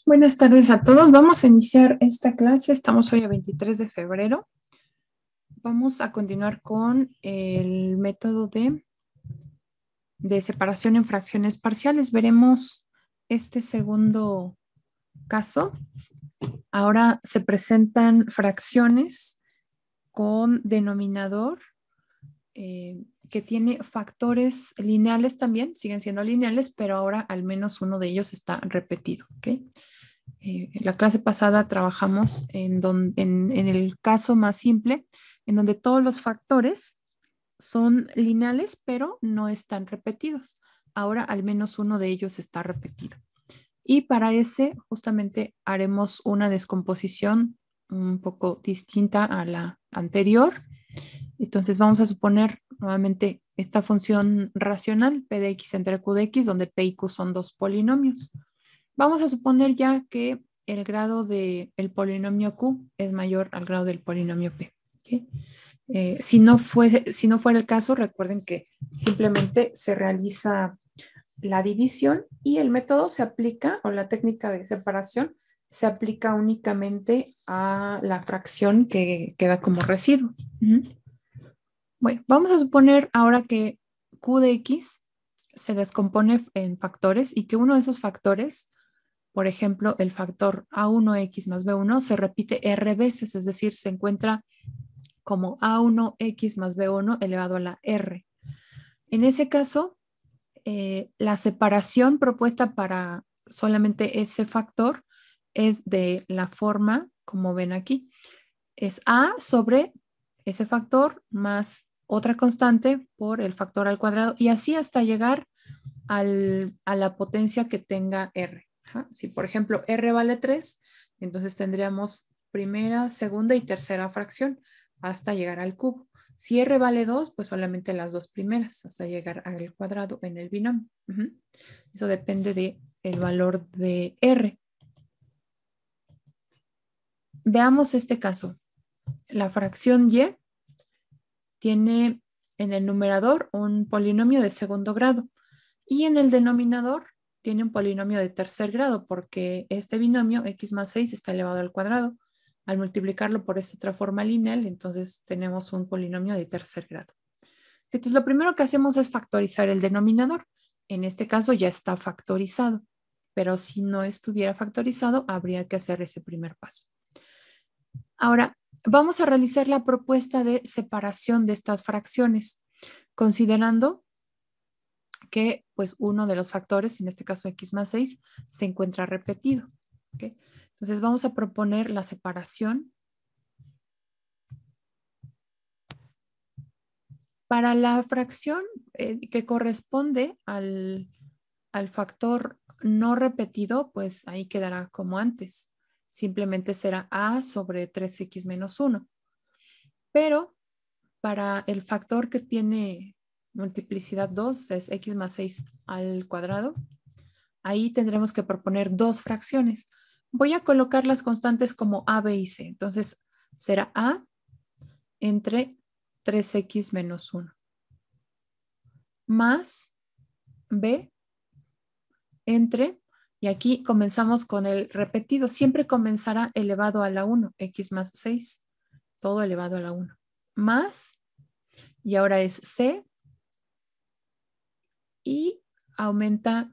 Buenas tardes a todos. Vamos a iniciar esta clase. Estamos hoy a 23 de febrero. Vamos a continuar con el método de separación en fracciones parciales. Veremos este segundo caso. Ahora se presentan fracciones con denominador que tiene factores lineales también. Siguen siendo lineales, pero ahora al menos uno de ellos está repetido. ¿Okay? La clase pasada trabajamos en el caso más simple, en donde todos los factores son lineales, pero no están repetidos. Ahora al menos uno de ellos está repetido. Y para ese justamente haremos una descomposición un poco distinta a la anterior. Entonces vamos a suponer nuevamente esta función racional, p de x entre q de x, donde p y q son dos polinomios. Vamos a suponer ya que el grado del polinomio Q es mayor al grado del polinomio P. ¿Okay? Si no fuera el caso, recuerden que simplemente se realiza la división y el método se aplica, o la técnica de separación, se aplica únicamente a la fracción que queda como residuo. Bueno, vamos a suponer ahora que Q de X se descompone en factores y que uno de esos factores, por ejemplo, el factor A1X más B1 se repite R veces, es decir, se encuentra como A1X más B1 elevado a la R. En ese caso, la separación propuesta para solamente ese factor es de la forma, como ven aquí, es A sobre ese factor más otra constante por el factor al cuadrado y así hasta llegar a la potencia que tenga R. Si por ejemplo R vale 3, entonces tendríamos primera, segunda y tercera fracción hasta llegar al cubo. Si R vale 2, pues solamente las dos primeras hasta llegar al cuadrado en el binomio. Eso depende del valor de R. Veamos este caso. La fracción Y tiene en el numerador un polinomio de segundo grado y en el denominador tiene un polinomio de tercer grado porque este binomio x más 6 está elevado al cuadrado. Al multiplicarlo por esta otra forma lineal, entonces tenemos un polinomio de tercer grado. Entonces lo primero que hacemos es factorizar el denominador. En este caso ya está factorizado, pero si no estuviera factorizado, habría que hacer ese primer paso. Ahora, vamos a realizar la propuesta de separación de estas fracciones, considerando que pues uno de los factores, en este caso x más 6, se encuentra repetido. ¿Okay? Entonces vamos a proponer la separación. Para la fracción que corresponde al factor no repetido, pues ahí quedará como antes. Simplemente será a sobre 3x menos 1. Pero para el factor que tiene multiplicidad 2, o sea, es x más 6 al cuadrado, ahí tendremos que proponer dos fracciones. Voy a colocar las constantes como a, b y c. Entonces será a entre 3x menos 1 más b entre, y aquí comenzamos con el repetido, siempre comenzará elevado a la 1, x más 6, todo elevado a la 1, más, y ahora es c, y aumenta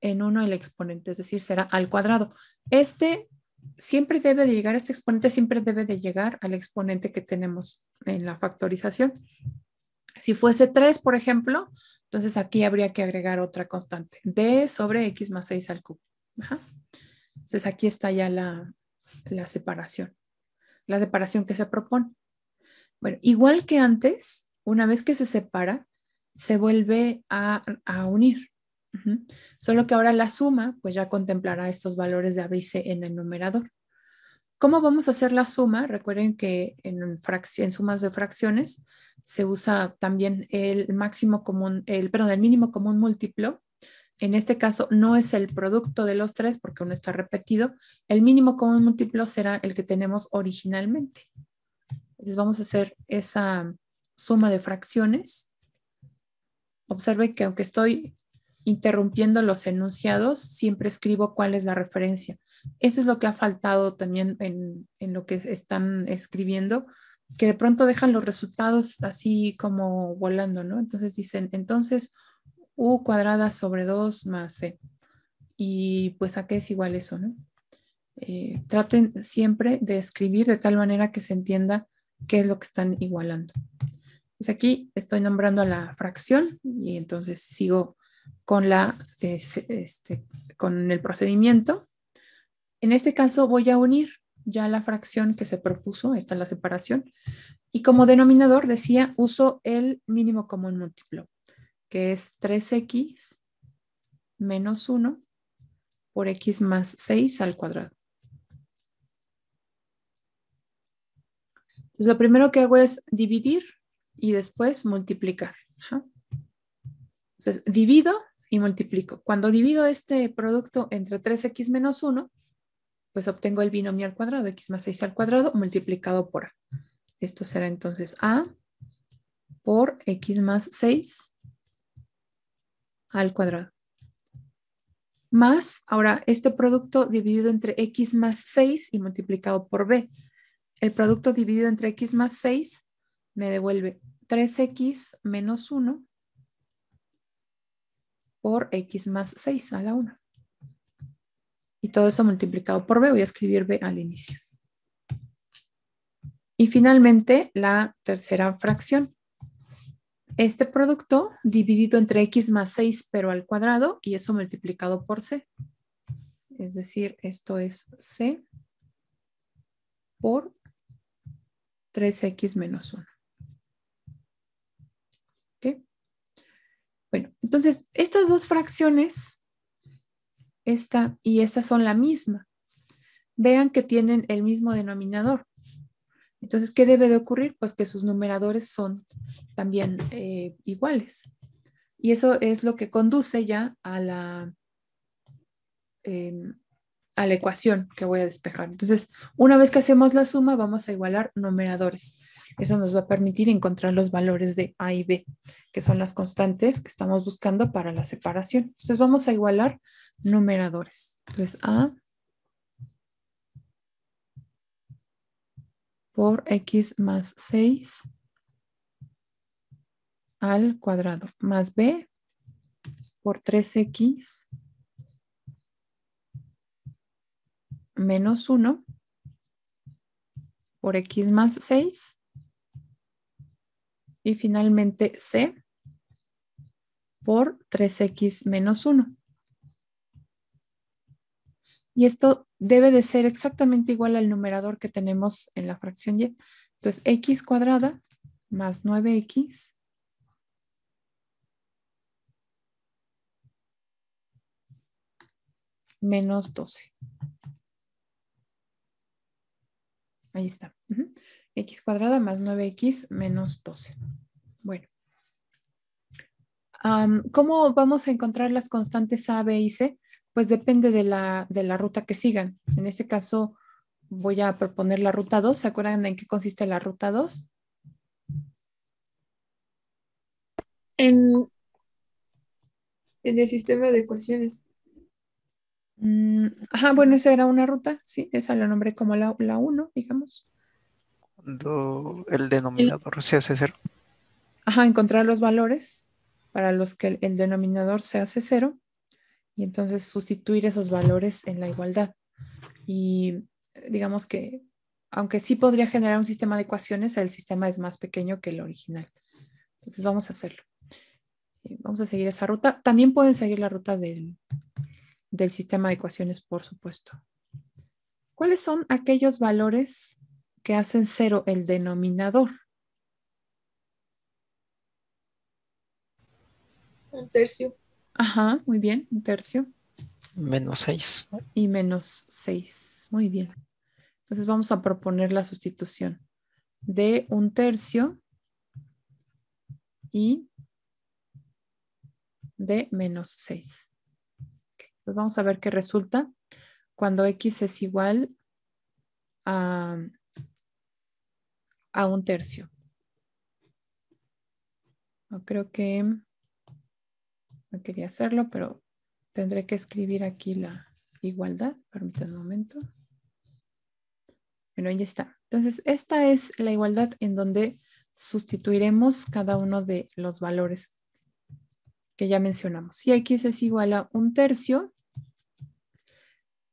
en 1 el exponente, es decir, será al cuadrado. Este exponente siempre debe de llegar al exponente que tenemos en la factorización. Si fuese 3, por ejemplo, entonces aquí habría que agregar otra constante, d sobre x más 6 al cubo. Entonces aquí está ya la separación que se propone. Bueno, igual que antes, una vez que se separa, se vuelve a unir. Solo que ahora la suma, pues ya contemplará estos valores de a, b y c en el numerador. ¿Cómo vamos a hacer la suma? Recuerden que en sumas de fracciones se usa también el mínimo común múltiplo. En este caso no es el producto de los tres porque uno está repetido. El mínimo común múltiplo será el que tenemos originalmente. Entonces vamos a hacer esa suma de fracciones. Observe que aunque estoy interrumpiendo los enunciados, siempre escribo cuál es la referencia. Eso es lo que ha faltado también en lo que están escribiendo, que de pronto dejan los resultados así como volando, ¿no? Entonces dicen, entonces u cuadrada sobre 2 más c. Y pues a qué es igual eso, ¿no? Traten siempre de escribir de tal manera que se entienda qué es lo que están igualando. Pues aquí estoy nombrando a la fracción y entonces sigo con, con el procedimiento. En este caso voy a unir ya la fracción que se propuso, esta es la separación, y como denominador decía, uso el mínimo común múltiplo, que es 3x menos 1 por x más 6 al cuadrado. Entonces lo primero que hago es dividir y después multiplicar. Ajá. Entonces divido y multiplico. Cuando divido este producto entre 3x menos 1, pues obtengo el binomio al cuadrado, x más 6 al cuadrado multiplicado por a. Esto será entonces a por x más 6 al cuadrado. Más, ahora, este producto dividido entre x más 6 y multiplicado por b. El producto dividido entre x más 6 me devuelve 3x menos 1 por x más 6 a la 1. Y todo eso multiplicado por b, voy a escribir b al inicio. Y finalmente, la tercera fracción. Este producto dividido entre x más 6, pero al cuadrado, y eso multiplicado por c. Es decir, esto es c por 3x menos 1. ¿Okay? Bueno, entonces, estas dos fracciones, esta y esa son la misma. Vean que tienen el mismo denominador. Entonces, ¿qué debe de ocurrir? Pues que sus numeradores son también iguales. Y eso es lo que conduce ya a la ecuación que voy a despejar. Entonces, una vez que hacemos la suma, vamos a igualar numeradores. Eso nos va a permitir encontrar los valores de A y B, que son las constantes que estamos buscando para la separación. Entonces, vamos a igualar numeradores. Entonces, A por x más 6 al cuadrado, más b por 3x menos 1 por x más 6 y finalmente c por 3x menos 1. Y esto debe de ser exactamente igual al numerador que tenemos en la fracción y. Entonces, x cuadrada más 9x menos 12. Ahí está. X cuadrada más 9x menos 12. Bueno. ¿Cómo vamos a encontrar las constantes A, B y C? Pues depende de la ruta que sigan. En este caso voy a proponer la ruta 2. ¿Se acuerdan en qué consiste la ruta 2? En el sistema de ecuaciones. Ajá, bueno, esa era una ruta, sí, esa la nombré como la 1, digamos. Cuando el El- denominador se hace cero. Ajá, encontrar los valores para los que el denominador se hace 0 y entonces sustituir esos valores en la igualdad. Y digamos que, aunque sí podría generar un sistema de ecuaciones, el sistema es más pequeño que el original. Entonces vamos a hacerlo. Vamos a seguir esa ruta. También pueden seguir la ruta del sistema de ecuaciones, por supuesto. ¿Cuáles son aquellos valores que hacen 0 el denominador? un tercio. Ajá, muy bien, un tercio. Menos 6. Y menos 6. Muy bien. Entonces vamos a proponer la sustitución de un tercio y de menos 6. Entonces vamos a ver qué resulta cuando x es igual a, un tercio. Creo que No quería hacerlo, pero tendré que escribir aquí la igualdad. Permítanme un momento. Bueno, ahí está. Entonces, esta es la igualdad en donde sustituiremos cada uno de los valores que ya mencionamos. Si x es igual a 1/3,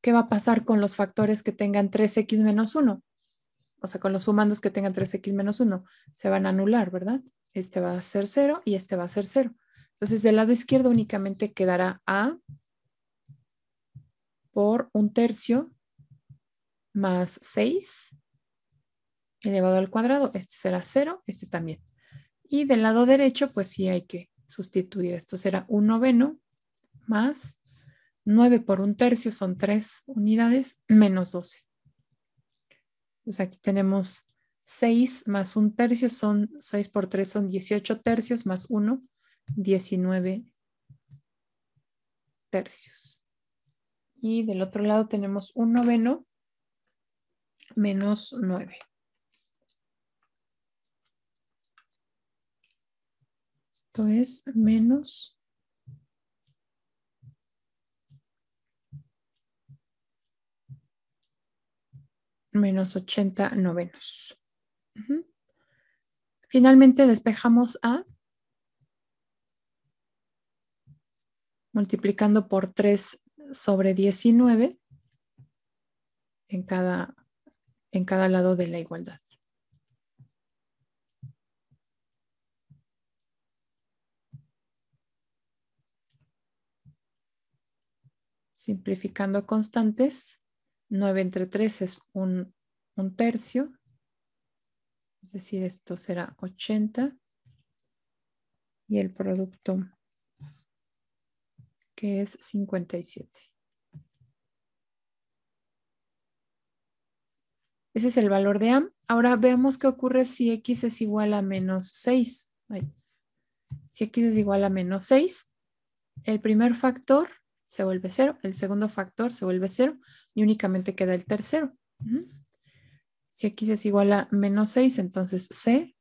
¿qué va a pasar con los factores que tengan 3x menos 1? O sea, con los sumandos que tengan 3x menos 1. Se van a anular, ¿verdad? Este va a ser 0 y este va a ser 0. Entonces, del lado izquierdo únicamente quedará a por 1/3 más 6 elevado al cuadrado. Este será 0, este también. Y del lado derecho, pues sí hay que sustituir. Esto será 1/9 más 9 por 1/3 son 3 unidades menos 12. Pues aquí tenemos 6 más 1/3 son 6 por 3 son 18 tercios más 1, 19 tercios. Y del otro lado tenemos 1/9 menos 9. Esto es menos 80 novenos. Finalmente despejamos a multiplicando por 3 sobre 19 en cada lado de la igualdad. Simplificando constantes, 9 entre 3 es 1/3. Es decir, esto será 80. Y el producto, que es 57. Ese es el valor de A. Ahora veamos qué ocurre si X es igual a menos 6. Si X es igual a menos 6, el primer factor se vuelve 0, el segundo factor se vuelve 0 y únicamente queda el tercero. Si X es igual a menos 6, entonces C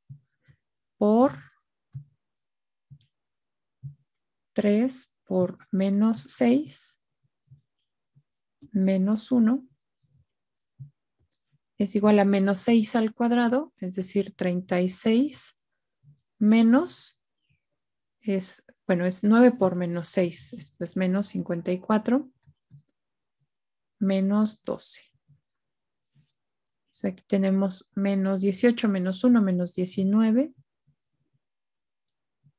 por 3 por menos 6 menos 1 es igual a menos 6 al cuadrado, es decir, 36 menos, es 9 por menos 6, esto es menos 54 menos 12. Entonces aquí tenemos menos 18 menos 1 menos 19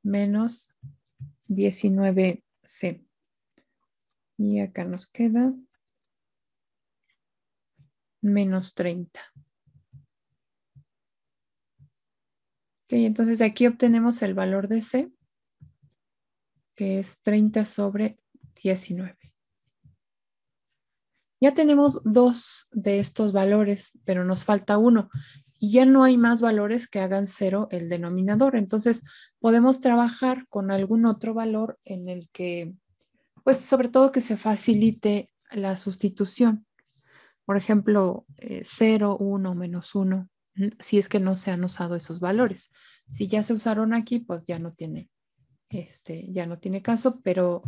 menos 19C. Y acá nos queda menos 30. Ok, entonces aquí obtenemos el valor de C, que es 30 sobre 19. Ya tenemos 2 de estos valores, pero nos falta 1. Y ya no hay más valores que hagan 0 el denominador. Entonces podemos trabajar con algún otro valor en el que, pues sobre todo que se facilite la sustitución. Por ejemplo, 0, 1, menos 1, si es que no se han usado esos valores. Si ya se usaron aquí, pues ya no tiene caso, pero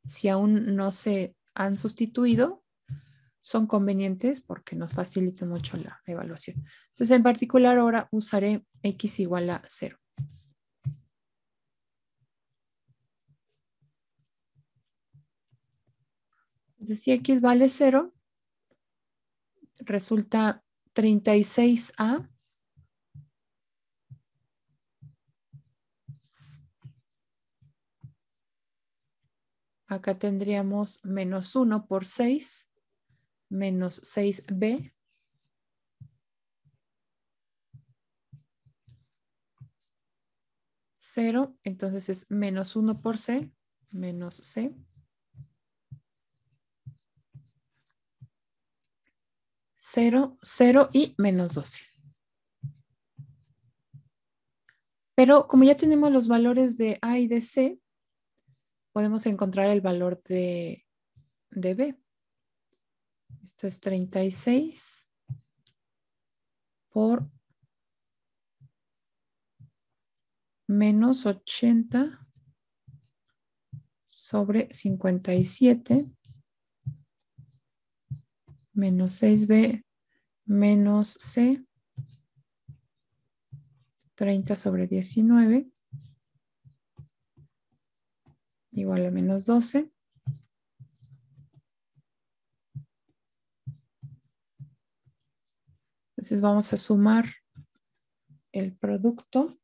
si aún no se han sustituido, son convenientes porque nos facilita mucho la evaluación. Entonces, en particular, ahora usaré X igual a 0. Entonces, si X vale 0, resulta 36A acá tendríamos menos 1 por 6 menos 6B cero, entonces es menos 1 por C, menos C. 0, 0 y menos 12. Pero como ya tenemos los valores de A y de C, podemos encontrar el valor de B. Esto es 36 por menos 80 sobre 57 menos 6b menos c, 30 sobre 19, igual a menos 12. Entonces vamos a sumar el producto.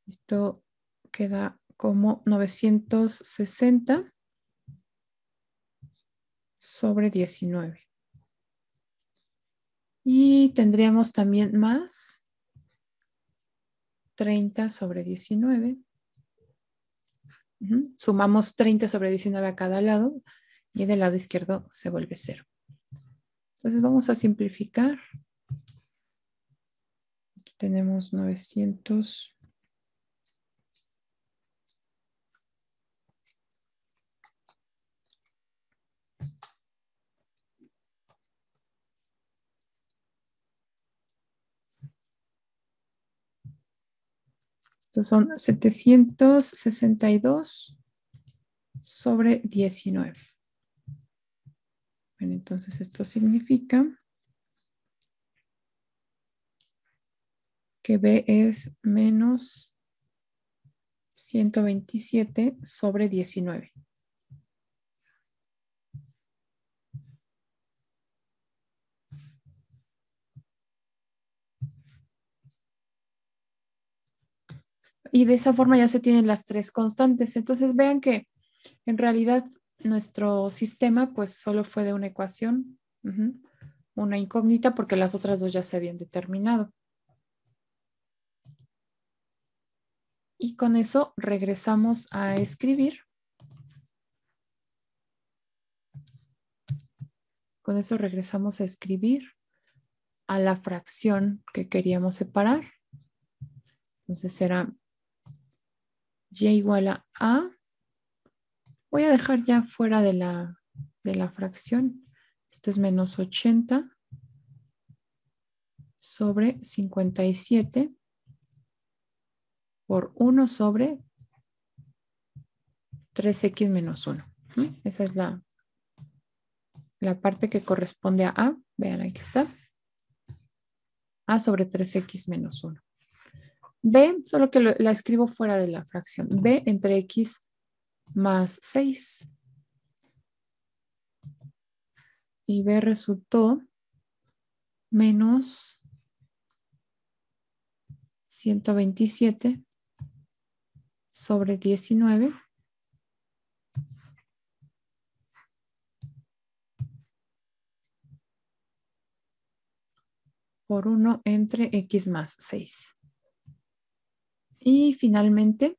Esto queda como 960 sobre 19. Y tendríamos también más 30 sobre 19. Sumamos 30 sobre 19 a cada lado y del lado izquierdo se vuelve 0. Entonces vamos a simplificar. Aquí tenemos 900. Estos son 762 sobre 19. Bueno, entonces esto significa que B es menos 127 sobre 19. Y de esa forma ya se tienen las tres constantes. Entonces vean que en realidad nuestro sistema pues solo fue de una ecuación, una incógnita porque las otras dos ya se habían determinado. Y con eso regresamos a escribir. Con eso regresamos a escribir a la fracción que queríamos separar. Entonces será y igual a. Voy a dejar ya fuera de la fracción. Esto es menos 80 sobre 57 por 1 sobre 3x menos 1. Esa es la parte que corresponde a A. Vean, aquí está. A sobre 3x menos 1. B, solo que la escribo fuera de la fracción. B entre x más 6. Y B resultó menos 127 sobre 19 por 1 entre x más 6. Y finalmente,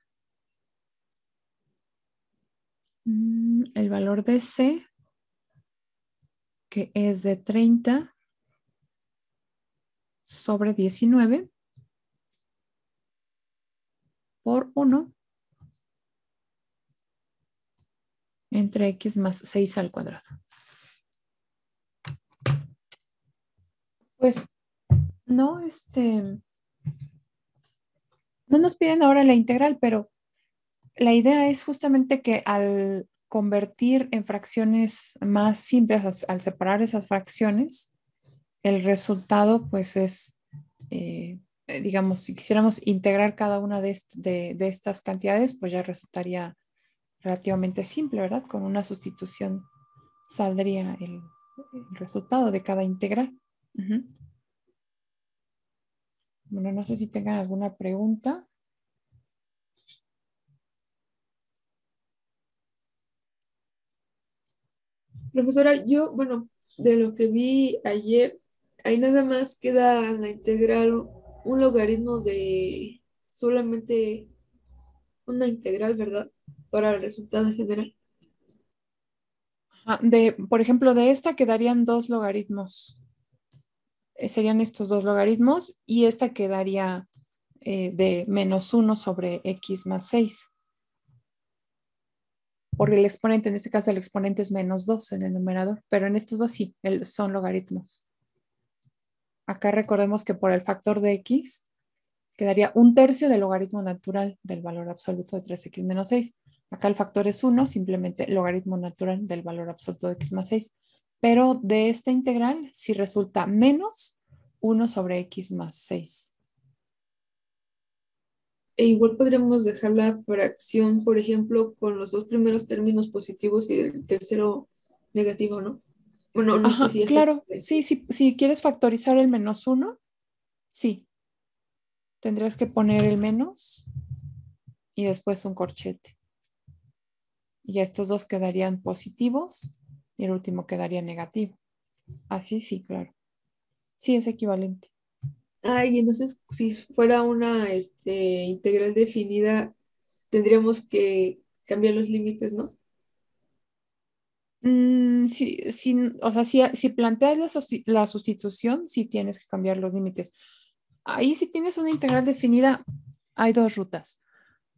el valor de C, que es de 30 sobre 19 por 1 entre x más 6 al cuadrado. Pues no, no nos piden ahora la integral, pero la idea es justamente que al convertir en fracciones más simples, al separar esas fracciones, el resultado pues es, digamos, si quisiéramos integrar cada una de estas cantidades, pues ya resultaría relativamente simple, ¿verdad? Con una sustitución saldría el resultado de cada integral. Bueno, no sé si tengan alguna pregunta. Profesora, yo, bueno, de lo que vi ayer, ahí nada más queda la integral, un logaritmo de solamente una integral, ¿verdad? Para el resultado en general. Por ejemplo, de esta quedarían dos logaritmos. Serían estos dos logaritmos y esta quedaría de menos 1 sobre x más 6. Porque el exponente, en este caso el exponente es menos 2 en el numerador, pero en estos dos sí, son logaritmos. Acá recordemos que por el factor de x quedaría 1/3 del logaritmo natural del valor absoluto de 3x menos 6. Acá el factor es 1, simplemente logaritmo natural del valor absoluto de x más 6. Pero de esta integral sí resulta menos 1 sobre x más 6. E igual podríamos dejar la fracción, por ejemplo, con los dos primeros términos positivos y el tercero negativo, ¿no? Bueno, no sé Ajá, si es lo claro. que... Sí, sí, si quieres factorizar el menos 1, sí. Tendrías que poner el menos y después un corchete. Y estos dos quedarían positivos y el último quedaría negativo. Así sí, claro. Sí, es equivalente. Ay, entonces si fuera una integral definida, tendríamos que cambiar los límites, ¿no? Sí, sí, o sea, si planteas la sustitución, sí tienes que cambiar los límites. Ahí si tienes una integral definida, hay dos rutas.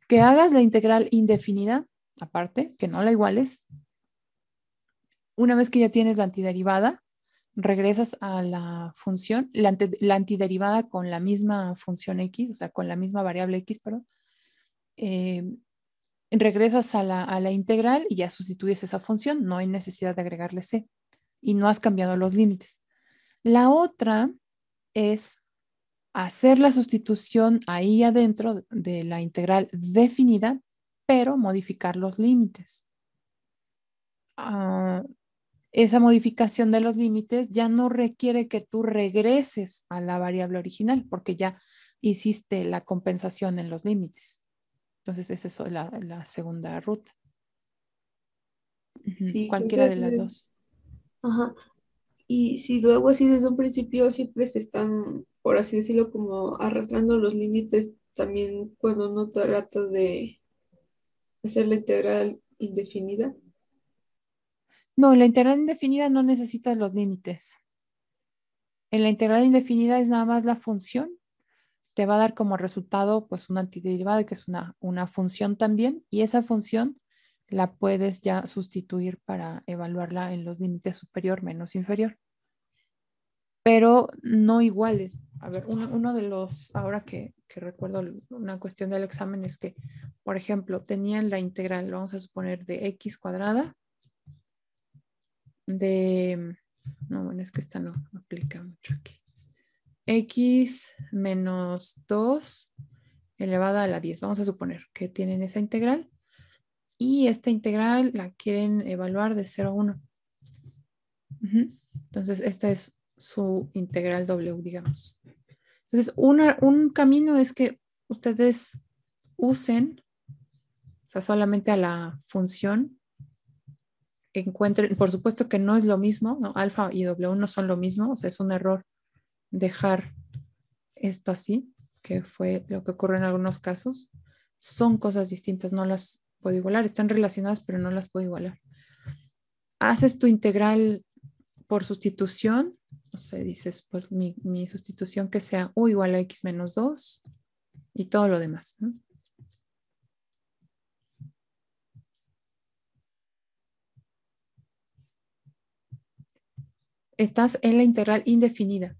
Que hagas la integral indefinida, aparte, que no la iguales. Una vez que ya tienes la antiderivada, regresas a la función, la antiderivada con la misma función x, o sea, con la misma variable x, perdón. eh, Regresas a la integral y ya sustituyes esa función, no hay necesidad de agregarle c y no has cambiado los límites. La otra es hacer la sustitución ahí adentro de la integral definida, pero modificar los límites. Ah, esa modificación de los límites ya no requiere que tú regreses a la variable original porque ya hiciste la compensación en los límites. Entonces, esa es la segunda ruta. Ujú, Sí, sí, cualquiera de las dos. ajá. Y si luego así desde un principio siempre se están, por así decirlo, como arrastrando los límites, también cuando uno trata de hacer la integral indefinida. No, en la integral indefinida no necesitas los límites. En la integral indefinida es nada más la función. Te va a dar como resultado pues una antiderivada que es una función también y esa función la puedes ya sustituir para evaluarla en los límites superior menos inferior, pero no iguales. A ver, uno de los, ahora que recuerdo una cuestión del examen es que, por ejemplo, tenían la integral, vamos a suponer, de x cuadrada, de, no, bueno, es que esta no aplica mucho aquí. X menos 2 elevada a la 10. Vamos a suponer que tienen esa integral y esta integral la quieren evaluar de 0 a 1. Entonces, esta es su integral W, digamos. Entonces, un camino es que ustedes usen, o sea, solamente a la función, encuentren, por supuesto que no es lo mismo, ¿no? Alfa y W no son lo mismo, o sea, es un error dejar esto así, que fue lo que ocurre en algunos casos. Son cosas distintas, no las puedo igualar, están relacionadas, pero no las puedo igualar. Haces tu integral por sustitución, o sea, dices, pues mi sustitución que sea u igual a x menos 2 y todo lo demás, ¿no? Estás en la integral indefinida.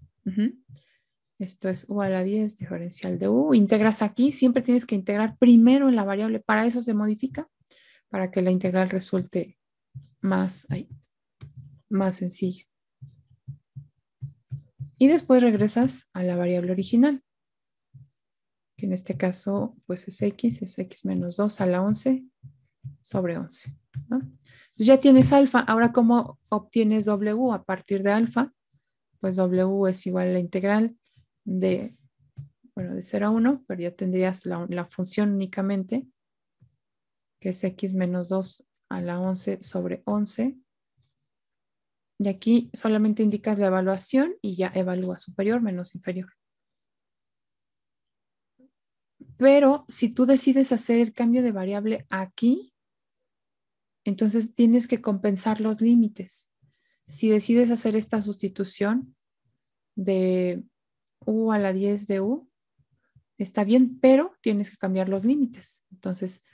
Esto es u a la 10 diferencial de u. Integras aquí, siempre tienes que integrar primero en la variable. Para eso se modifica, para que la integral resulte más, más sencilla. Y después regresas a la variable original, que en este caso pues es x menos 2 a la 11 sobre 11, ¿no? Entonces ya tienes alfa. Ahora, ¿cómo obtienes w a partir de alfa? Pues w es igual a la integral de, bueno, de 0 a 1, pero ya tendrías la función únicamente, que es x menos 2 a la 11 sobre 11. Y aquí solamente indicas la evaluación y ya evalúa superior menos inferior. Pero si tú decides hacer el cambio de variable aquí, entonces tienes que compensar los límites. Si decides hacer esta sustitución de u a la 10 de u, está bien, pero tienes que cambiar los límites. Entonces,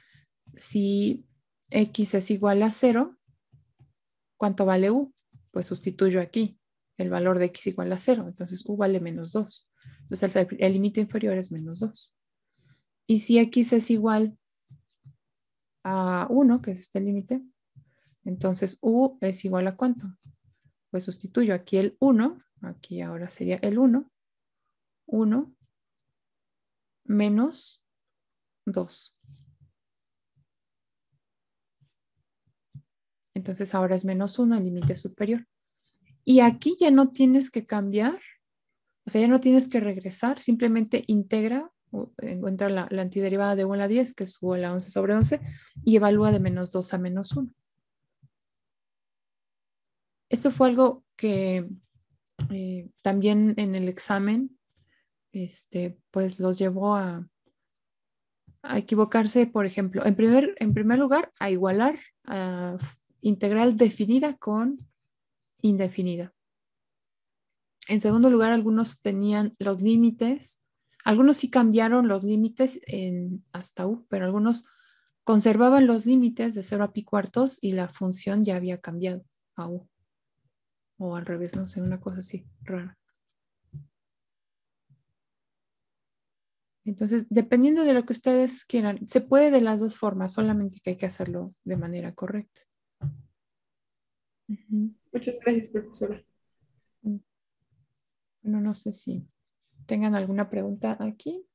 si x es igual a 0, ¿cuánto vale u? Pues sustituyo aquí. el valor de x igual a 0. Entonces u vale menos 2. Entonces el límite inferior es menos 2. Y si x es igual a 1, que es este límite, entonces u es igual a ¿cuánto? Pues sustituyo aquí el 1, aquí ahora sería el 1 menos 2. Entonces ahora es menos 1 el límite superior. Y aquí ya no tienes que cambiar, o sea, ya no tienes que regresar, simplemente integra, encuentra la antiderivada de 1 a la 10, que es u a la 11 sobre 11, y evalúa de menos 2 a menos 1. Esto fue algo que también en el examen, pues los llevó a equivocarse, por ejemplo, en primer lugar, a igualar a integral definida con indefinida. En segundo lugar, algunos tenían los límites, algunos sí cambiaron los límites hasta u, pero algunos conservaban los límites de 0 a pi cuartos y la función ya había cambiado a u. O al revés, no sé, una cosa así rara. Entonces, dependiendo de lo que ustedes quieran, se puede de las dos formas, solamente que hay que hacerlo de manera correcta. Muchas gracias, profesora. Bueno, no sé si tengan alguna pregunta aquí.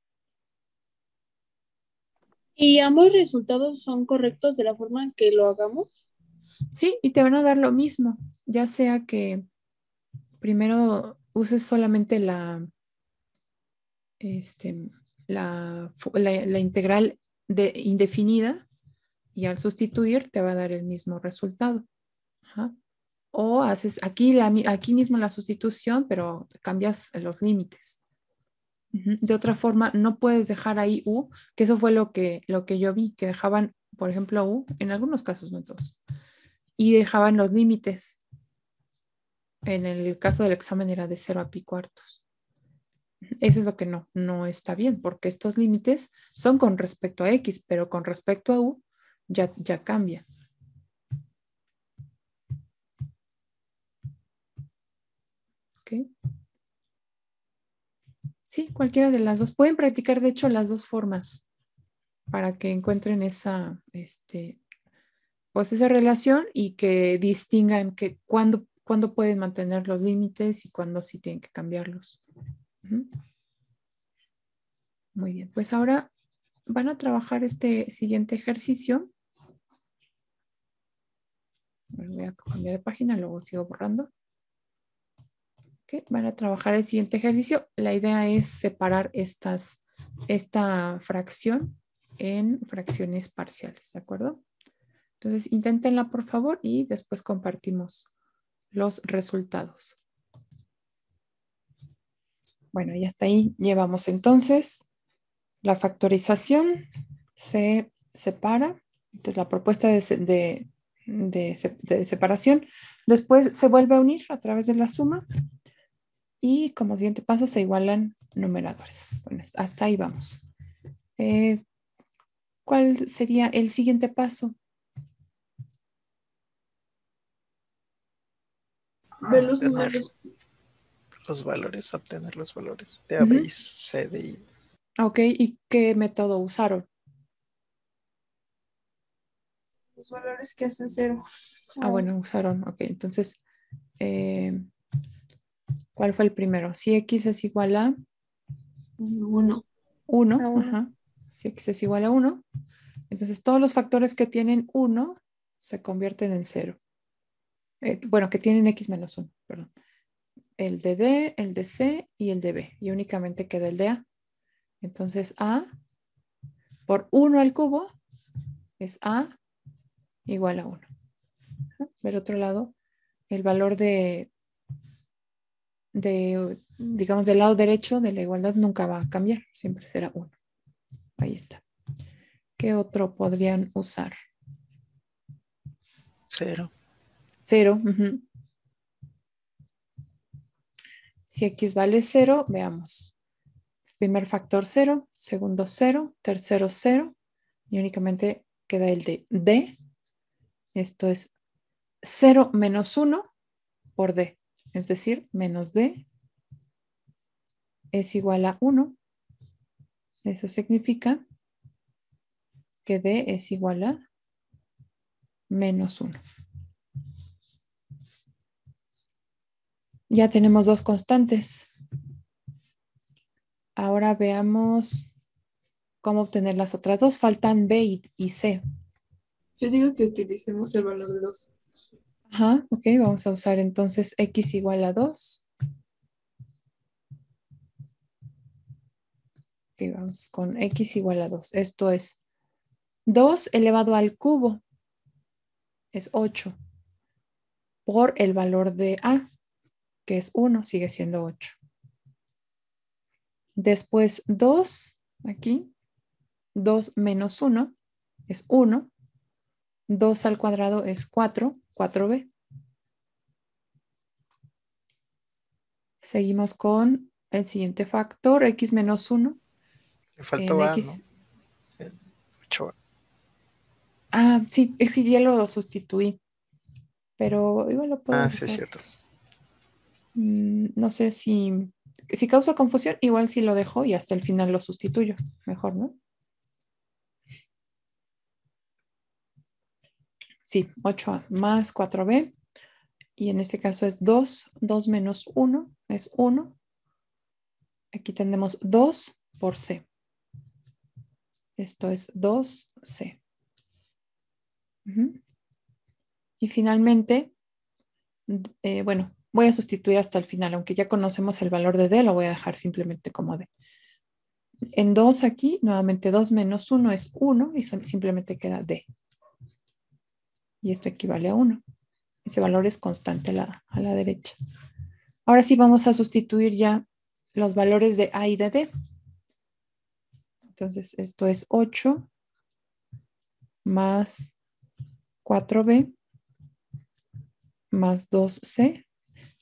¿Y ambos resultados son correctos de la forma en que lo hagamos? Sí, y te van a dar lo mismo, ya sea que primero uses solamente la integral indefinida y al sustituir te va a dar el mismo resultado. Ajá. O haces aquí mismo la sustitución, pero cambias los límites. De otra forma, no puedes dejar ahí u, que eso fue lo que yo vi, que dejaban, por ejemplo, u, en algunos casos, no todos, y dejaban los límites. En el caso del examen era de 0 a pi cuartos. Eso es lo que no está bien, porque estos límites son con respecto a x, pero con respecto a u ya cambia. ¿Ok? Sí, cualquiera de las dos. Pueden practicar, de hecho, las dos formas para que encuentren pues esa relación y que distingan que cuándo pueden mantener los límites y cuándo sí tienen que cambiarlos. Muy bien, pues ahora van a trabajar este siguiente ejercicio. Voy a cambiar de página, luego sigo borrando. Okay, van a trabajar el siguiente ejercicio. La idea es separar esta fracción en fracciones parciales, ¿de acuerdo? Entonces, inténtenla por favor y después compartimos los resultados. Bueno, y hasta ahí llevamos entonces la factorización. Se separa. Entonces, la propuesta de separación. Después se vuelve a unir a través de la suma. Y como siguiente paso se igualan numeradores. Bueno, hasta ahí vamos. ¿Cuál sería el siguiente paso? Ver los números. Los valores, obtener los valores de A, B y C, D, I. Ok, ¿y qué método usaron? Los valores que hacen 0. Ah, bueno, usaron, ok, entonces, ¿cuál fue el primero? Si x es igual a 1. 1, ajá. Si x es igual a 1, entonces todos los factores que tienen 1 se convierten en 0. Bueno, que tienen x menos 1, perdón. El de D, el de C y el de B. Y únicamente queda el de A. Entonces A por 1 al cubo es A igual a 1. Del otro lado, el valor digamos, del lado derecho de la igualdad nunca va a cambiar. Siempre será 1. Ahí está. ¿Qué otro podrían usar? 0. 0. Si x vale 0, veamos. Primer factor 0, segundo 0, tercero 0 y únicamente queda el de D. Esto es 0 menos 1 por D. es decir, menos D es igual a 1. Eso significa que D es igual a menos 1. Ya tenemos dos constantes. Ahora veamos cómo obtener las otras dos. Faltan B y C. Yo digo que utilicemos el valor de 2. Ajá, ok, vamos a usar entonces X igual a 2. Ok, vamos con X igual a 2. Esto es 2 elevado al cubo. Es 8. Por el valor de A, que es 1, sigue siendo 8. Después 2, aquí, 2 menos 1 es 1. 2 al cuadrado es 4, 4b. Seguimos con el siguiente factor, x menos 1. Le En faltó A, ¿no? x. 8. Ah, sí, es que ya lo sustituí, pero igual lo puedo Ah, sí, es dejar. cierto. No sé si causa confusión, igual si lo dejo y hasta el final lo sustituyo. Mejor, ¿no? Sí, 8a más 4b. Y en este caso es 2. 2 menos 1 es 1. Aquí tenemos 2 por c. Esto es 2c. Y finalmente, bueno, voy a sustituir hasta el final. Aunque ya conocemos el valor de d, lo voy a dejar simplemente como d. En 2 aquí, nuevamente 2 menos 1 es 1 y simplemente queda d. Y esto equivale a 1. Ese valor es constante a la derecha. Ahora sí vamos a sustituir ya los valores de a y de d. Entonces esto es 8 más 4b más 2c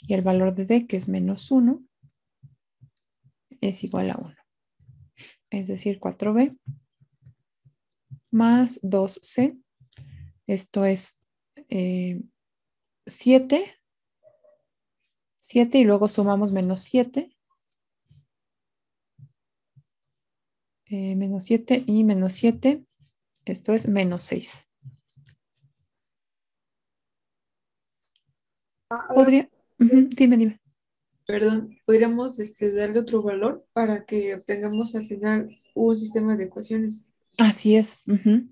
y el valor de d, que es menos 1, es igual a 1. Es decir, 4b más 2c. Esto es 7. 7 y luego sumamos menos 7. Menos 7 y menos 7. Esto es menos 6. Ahora, Podría. Dime. perdón, podríamos darle otro valor para que obtengamos al final un sistema de ecuaciones. Así es.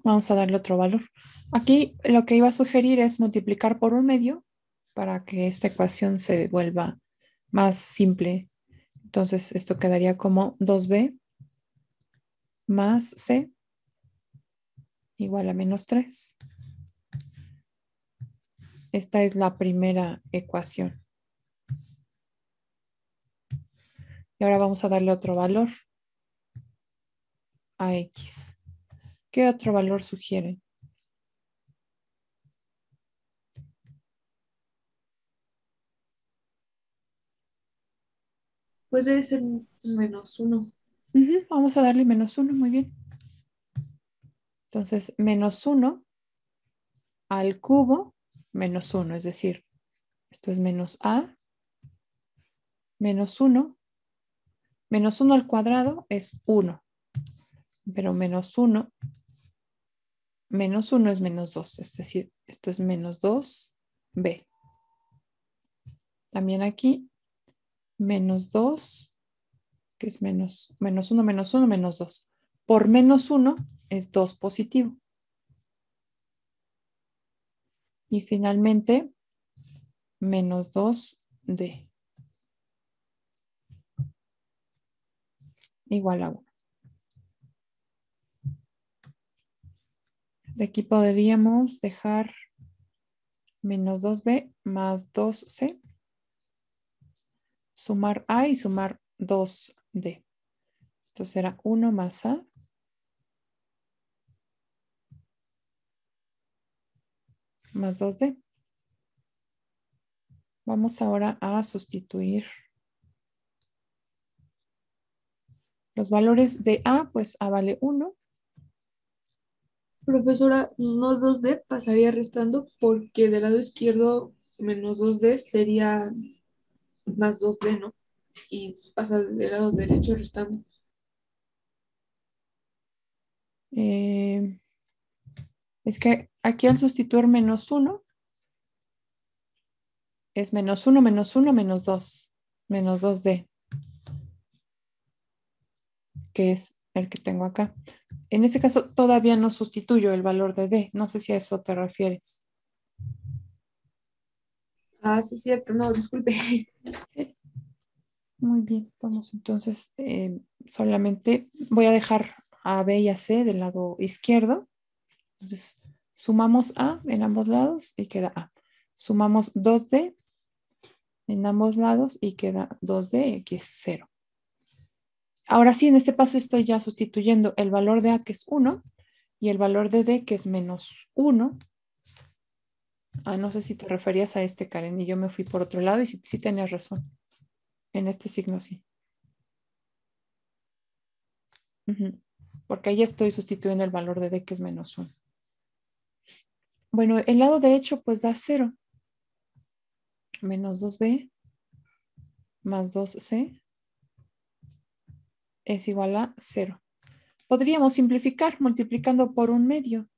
Vamos a darle otro valor. Aquí lo que iba a sugerir es multiplicar por un medio para que esta ecuación se vuelva más simple. Entonces esto quedaría como 2b más c igual a menos 3. Esta es la primera ecuación. Y ahora vamos a darle otro valor a x. ¿Qué otro valor sugiere? Puede ser menos 1. Vamos a darle menos 1, muy bien. Entonces, menos 1 al cubo, menos 1, es decir, esto es menos a, menos 1. Menos 1 al cuadrado es 1, pero menos 1 es menos 2, es decir, esto es menos 2b. También aquí, menos 2, que es menos 1, menos 2. Por menos 1 es 2 positivo. Y finalmente, menos 2d igual a 1. De aquí podríamos dejar menos 2b más 2c, sumar a y sumar 2d. Esto será 1 más a más 2d. Vamos ahora a sustituir los valores de a, pues a vale 1. Profesora, no 2D pasaría restando porque del lado izquierdo menos 2D sería más 2D, ¿no? Y pasa del lado derecho restando. Eh, es que aquí al sustituir menos 1 es menos 1 menos 1 menos 2 menos 2D, que es el que tengo acá. En este caso todavía no sustituyo el valor de D. No sé si a eso te refieres. Ah, sí, es cierto, no, disculpe. Sí, muy bien. Vamos entonces, solamente voy a dejar a B y a C del lado izquierdo. Entonces, sumamos A en ambos lados y queda A. Sumamos 2D en ambos lados y queda 2D, que es 0. Ahora sí, en este paso estoy ya sustituyendo el valor de A, que es 1, y el valor de D, que es menos 1. Ah, no sé si te referías a este, Karen, y yo me fui por otro lado y sí tenías razón. En este signo sí. Ujú. Porque ahí estoy sustituyendo el valor de D, que es menos 1. Bueno, el lado derecho pues da 0. Menos 2B más 2C es igual a 0. Podríamos simplificar multiplicando por un medio.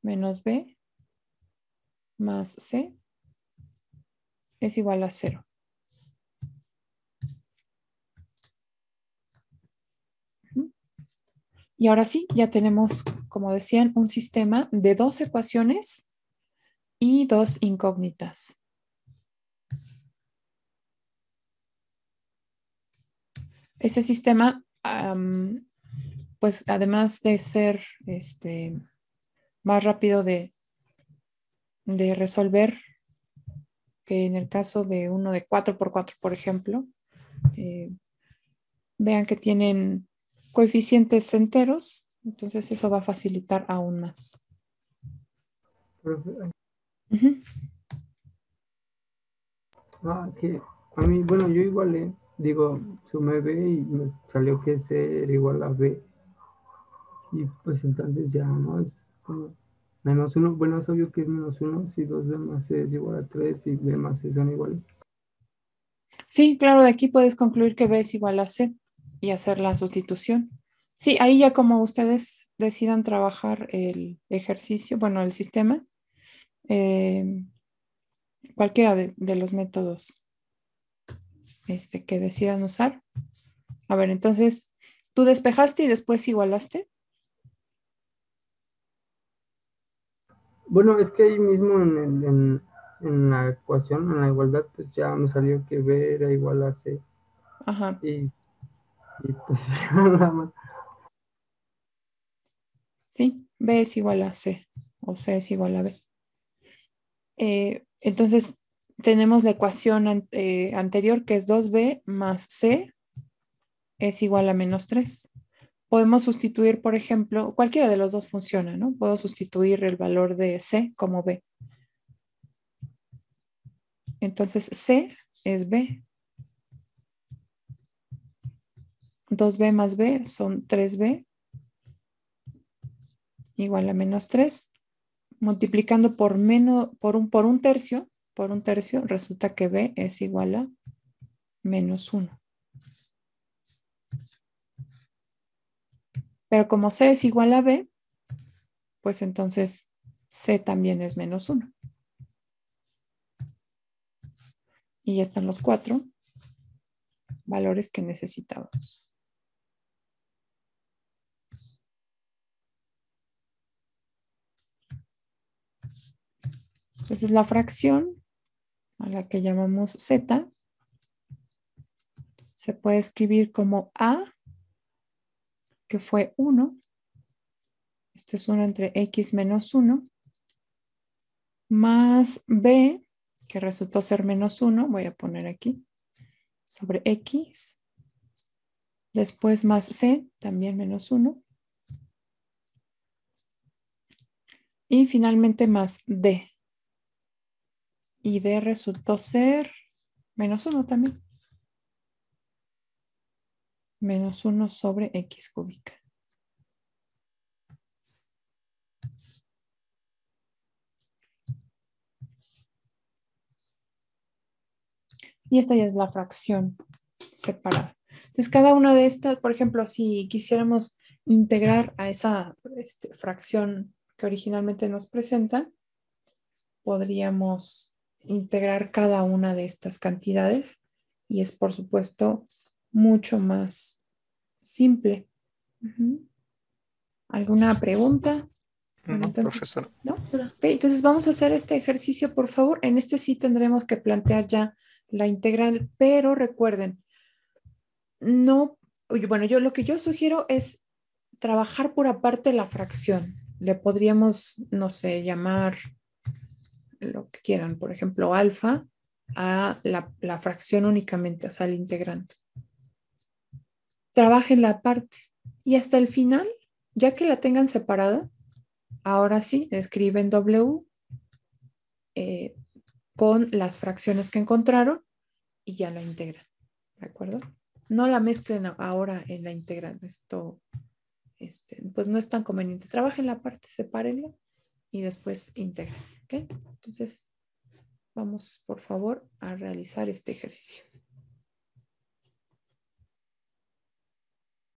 Menos B más C es igual a 0. Y ahora sí, ya tenemos, como decían, un sistema de 2 ecuaciones y 2 incógnitas. Ese sistema, pues además de ser más rápido de resolver, que en el caso de uno de 4 por 4, por ejemplo, eh, vean que tienen coeficientes enteros, entonces eso va a facilitar aún más. Profe, Ujú. que a mí, bueno, yo igual digo, sumé B y me salió que C era igual a B. Y pues entonces ya no es como menos uno. Bueno, es obvio que es menos uno si 2B más C es igual a 3 y B más C son iguales. Sí, claro, de aquí puedes concluir que B es igual a C y hacer la sustitución. Sí, ahí ya como ustedes decidan trabajar el ejercicio, bueno, el sistema, eh, cualquiera de los métodos que decidan usar. A ver, entonces, tú despejaste y después igualaste. Bueno, es que ahí mismo en la ecuación, en la igualdad, pues ya me salió que B era igual a C. Ajá, Y pues ya nada más. sí, B es igual a C o C es igual a B. Entonces, tenemos la ecuación anterior que es 2B más C es igual a menos 3. Podemos sustituir, por ejemplo, cualquiera de los dos funciona, ¿no? Puedo sustituir el valor de C como B. Entonces, C es B. 2B más B son 3B igual a menos 3. Multiplicando por un tercio, resulta que B es igual a menos 1. Pero como C es igual a B, pues entonces C también es menos 1. Y ya están los 4 valores que necesitábamos. Entonces la fracción a la que llamamos Z se puede escribir como A, que fue 1. Esto es 1 entre X menos 1, más B, que resultó ser menos 1. Voy a poner aquí, sobre X. Después más C, también menos 1. Y finalmente más D. Y D resultó ser menos 1 también. Menos 1 sobre X cúbica. Y esta ya es la fracción separada. Entonces, cada una de estas, por ejemplo, si quisiéramos integrar a esa fracción que originalmente nos presentan, podríamos integrar cada una de estas cantidades y es, por supuesto, mucho más simple. ¿Alguna pregunta? Bueno, No, entonces, profesor. ¿no? Ok, entonces vamos a hacer este ejercicio, por favor. En este sí tendremos que plantear ya la integral, pero recuerden, no, bueno, yo lo que yo sugiero es trabajar por aparte la fracción. Le podríamos, no sé, llamar lo que quieran, por ejemplo, alfa a la fracción únicamente, o sea, el integrante. Trabajen la parte y hasta el final, ya que la tengan separada, ahora sí, escriben W con las fracciones que encontraron y ya la integran, ¿de acuerdo? No la mezclen ahora en la integral, esto pues no es tan conveniente. Trabajen la parte, sepárenla y después integren, ¿ok? Entonces, vamos por favor a realizar este ejercicio.